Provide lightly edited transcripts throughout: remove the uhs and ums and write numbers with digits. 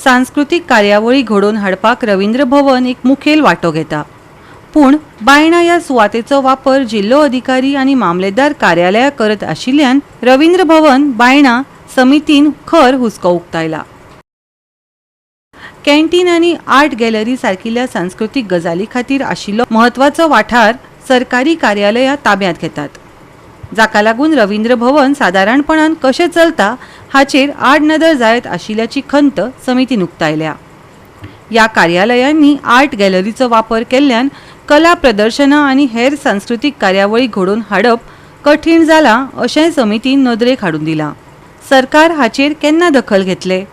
सांस्कृतिक कार्यावळी घडोवन हाडपाक रवींद्र भवन एक मुखेल वांटो घेता. पूण बायणां ह्या सुवातेचो वापर जिल्लो अधिकारी आनी मामलेदार कार्यालयां करत आशिल्ल्यान रवींद्र भवन बायणां समितीन खर हुस्को उक्तायला. कॅन्टीन आनी आर्ट गॅलरी सारकिल्ल्या सांस्कृतिक गजाली खातीर आशिल्लो म्हत्वाचो वाठार सरकारी कार्यालयां ताब्यांत घेतात, जाका लागून रवींद्र भवन सादारणपणान कशें चलता हाचेर आड नदर जायत आशिल्ल्याची खंत समितीन उक्तायल्या. ह्या कार्यालयांनी आर्ट गॅलरीचो वापर केल्ल्यान कला प्रदर्शनां आनी हेर सांस्कृतिक कार्यावळी घडोवन हाडप कठीण जाला अशेंय समितीन नदरेक हाडून दिलां. सरकार हाचेर केन्ना दखल घेतले?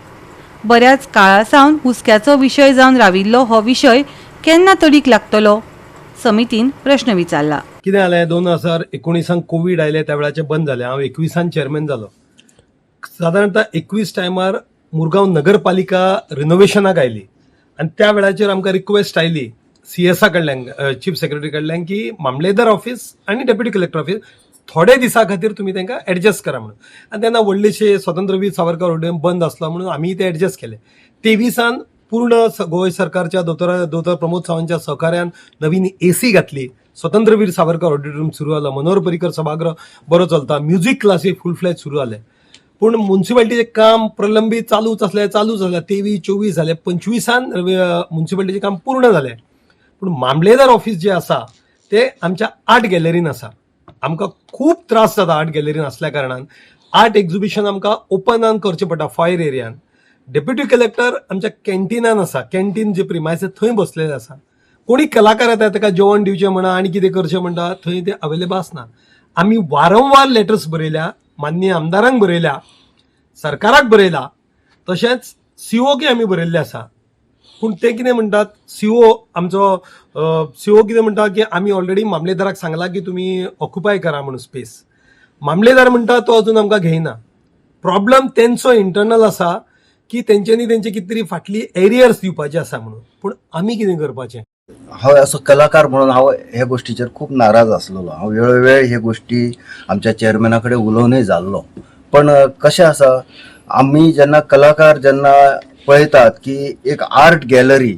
बऱ्याच काळा सावन हुस्क्याचो विशय जावन राविल्लो हो विशय केन्ना तडीक लागतलो? समितीन प्रश्न विचारला. कितें जालें 2019 कोविड आयले त्या वेळाचे बंद जालें. हांव 21 चेअरमॅन जालो. साधारणतः 21 टायमार मुरगांव नगरपालिका रिनोव्हेशनाक आयली आनी त्या वेळाचेर आमकां रिक्वेस्ट आयली CSA कडल्यान, चीफ सेक्रेटरी कडल्यान, की मामलेदार ऑफिस आनी डेप्युटी कलेक्टर ऑफिस थोडे दिसा खातीर तुमी तांकां एडजस्ट करा म्हणून. आनी तेन्ना व्हडलेशे स्वतंत्रवीर सावरकर ऑडिटोरियम बंद आसलो म्हणून आमी ते एडजस्ट केले. 23 पूर्ण गोंय सरकारच्या दोतोर प्रमोद सावंतच्या सहकार्यान नवीन AC घातली. स्वतंत्रवीर सावरकर ऑडिटोरियम सुरू जाला. मनोहर पर्रीकर सभागृह बरो चलता. म्युझिक क्लासी फुल फ्लॅज सुरू जाले. पूण म्युन्सिपालिटीचें काम प्रलंबीत चालूच आसलें. 23, 24 जाले. 25 म्युन्सिपालिटीचें काम पूर्ण जालें. पूण मामलेदार ऑफिस जे आसा ते आमच्या आर्ट गॅलरीन आसा. आमकां खूब त्रास जाता आर्ट गॅलरीन आसल्या कारणान. आर्ट एक्झिबिशन आमकां ओपनान करचें पडटा फायर एरियान. डेप्युटी कलेक्टर आमच्या कॅन्टिनान आसा. कॅन्टीन जे प्रिमायसीस थंय बसलेले आसा. कोणी कलाकार येता ताका जेवण दिवचें म्हणा आनी कितें करचें म्हणटा थंय ते अवेलेबल आसना. आमी वारंवार लेटर्स बरयल्या, माननीय आमदारांक बरयल्या, सरकाराक बरयला, तशेंच COक आमी बरयल्ले आसा. पूण ते कितें म्हणटात, आमचो CO कितें म्हणटा की आमी ऑलरेडी मामलेदाराक सांगला की तुमी ऑक्युपाय करा म्हणून स्पेस. मामलेदार म्हणटा तो अजून आमकां घेयना. प्रॉब्लम तेंचो इंटरनल आसा की तेंच्यांनी तेंचे कितें तरी फाटली एरियर्स दिवपाचे आसा म्हणून. पूण आमी कितें करपाचें? हांव असो कलाकार म्हणून हांव हे गोश्टीचेर खूब नाराज आसलेलो. हांव वेळोवेळ हे गोश्टी आमच्या चेअरमॅना कडेन उलोवनूय जाल्लो. पण कशें आसा, आमी जेन्ना कलाकार पळयतात की एक आर्ट गॅलरी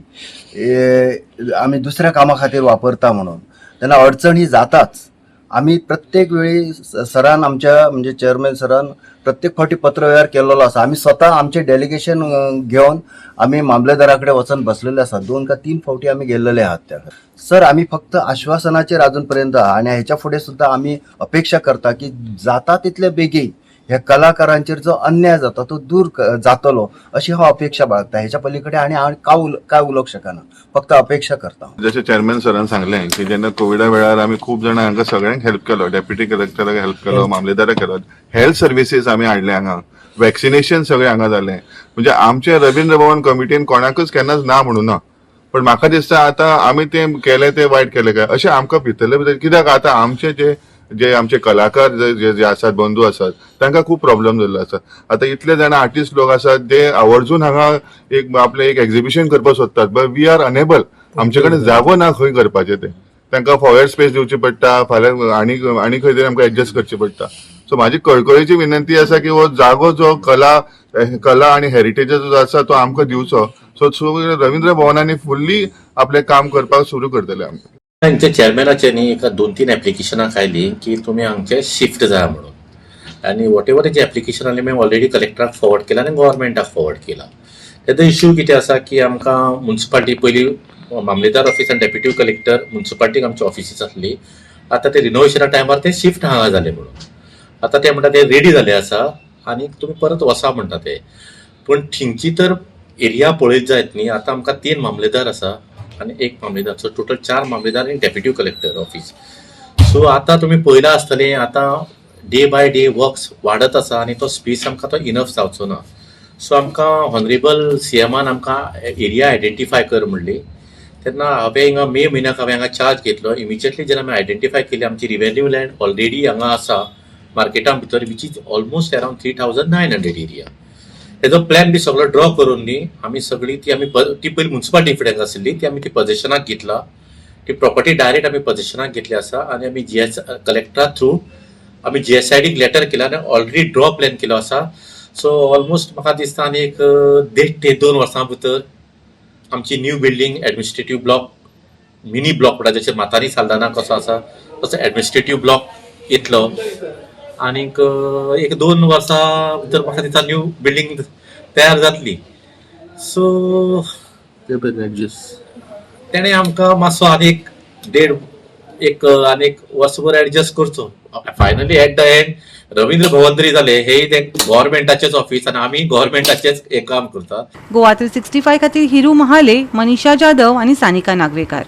आमी दुसऱ्या कामा खातीर वापरता म्हणून तेन्ना अडचण ही जाताच. आमी प्रत्येक वेळी सरान आमच्या म्हणजे चेअरमॅन सरान प्रत्येक फावटी पत्रव्यवहार केलेलो आसा. आमी स्वता आमचे डेलिगेशन घेवन आमी मामलेदारा कडेन वचून बसलेले आसा. 2 का 3 फावटी आमी गेल्लेले आहात त्या. सर, आमी फक्त आश्वासनाचेर अजून पर्यंत आनी हेच्या फुडें सुद्दां आमी अपेक्षा करता की जाता तितले बेगीन ह्या कलाकारांचेर जो अन्याय जाता तो दूर जातलो अशी हांव अपेक्षा बाळगता. हेच्या पलीकडे आनी हांव काय उलोवंक शकना, फक्त अपेक्षा करता. जशें चेअरमॅन सरान सांगलें की जेन्ना कोविडा वेळार आमी खूब जाणां हांकां सगळ्यांक हेल्प केलो. डेप्युटी कलेक्टराक हेल्प केलो, मामलेदाराक केलो. हेल्थ सर्विसीस आमी हाडले हांगा. वॅक्सिनेशन सगळें हांगा जालें. म्हणजे आमचे रवींद्र भवन कमिटीन कोणाकूच केन्नाच ना म्हणून ना. पण म्हाका दिसता आतां आमी तें केलें तें वायट केलें काय अशें आमकां भितरले भितर. कित्याक आतां आमचे जे आमचे कलाकार जे आसात, बंधू आसात, तांकां खूब प्रॉब्लेम जाल्लो आसा. आतां इतले जाणां आर्टिस्ट लोक आसात जे आवर्जून हांगा आपलें एक एक्झिबिशन करपाक सोदतात, बट वी आर अनेबल. आमचे कडेन जागो ना खंय करपाचें तें. तांकां फॉयर स्पेस दिवची पडटा, फाल्यां आनी खंय तरी आमकां एडजस्ट करचें पडटा. सो म्हाजी कळकळीची विनंती आसा की हो जागो जो कला आनी हेरिटेजाचो जो आसा तो आमकां दिवचो. सो रवींद्र भवनांनी फुल्ली आपलें काम करपाक सुरू करतले आमी. हांचे चेअरमॅनाचे न्ही एका 2-3 एप्लिकेशनां आयली की तुमी हांगचे शिफ्ट जाय म्हणून. आनी वॉट एवर जे एप्लिकेशन आयले हांवें ऑलरेडी कलेक्टराक फॉरवर्ड केला आनी गव्हर्मेंटाक फॉरवर्ड केला. तेजो इश्यू कितें आसा की आमकां म्युन्सिपालिटी पयलीं मामलेदार ऑफिस आनी डेप्युटी कलेक्टर म्युन्सिपालिटीक आमची ऑफिसीस आसली. आतां ते रिनोव्हेशना टायमार ते शिफ्ट हांगा जाले म्हणून. आतां ते म्हणटा ते रेडी जाले आसा आनी तुमी परत वसा म्हणटा ते. पूण थिंगची तर एरिया पळयत जायत न्ही. आतां आमकां 3 मामलेदार आसा आनी 1 मामलेदार, सो टोटल 4 मामलेदार आनी डेप्युटी कलेक्टर ऑफिस. सो आतां तुमी पळयलां आसतलें आतां डे बाय डे वर्क्स वाडत आसा आनी तो स्पेस आमकां तो इनफ जावचो ना. सो आमकां हॉनरेबल CMान आमकां एरिया आयडेंटिफाय कर म्हणली. तेन्ना हांवें हिंगा मे म्हयन्याक हांवें हांगा चार्ज घेतलो. इमिजिएटली जेन्ना हांवें आयडेंटिफाय केली आमची रिवेन्यू लँड ऑलरेडी हांगा आसा मार्केटां भितर, which is almost around 3900 area. तेजो प्लॅन बी सगळो ड्रॉ करून न्ही आमी सगळी ती पयली म्युन्सिपालिटी फुड्यान आशिल्ली ती आमी ती पोझिशनाक घेतला. ती प्रॉपर्टी डायरेक्ट आमी पोझिशनाक घेतली आसा आनी आमी कलेक्टरा थ्रू आमी GSIDक लेटर केला आनी ऑलरेडी ड्रॉ प्लॅन केलो आसा. सो ऑलमोस्ट म्हाका दिसता आनी एक 1.5 ते 2 वर्सां भितर आमची new building administrative block mini block म्हणटा जशें मातारी साल्दाना कसो आसा तसो एडमिनिस्ट्रेटिव्ह ब्लॉक येतलो आनीक एक 2 वर्सां भितर म्हाका दिसता न्यू बिल्डींग तयार जातली. सो तेणें आमकां मातसो आनीक आनीक वर्सभर एडजस्ट करचो. Finally at the end Ravindra Bhavan जरी जालें हे गव्हर्मेंटाचेच ऑफिस आनी आमी गव्हर्मेंटाचेच एक काम करता. गोवा 365 खातीर हिरू महाले, मनीषा जाधव आणि सानिका नागवेकार.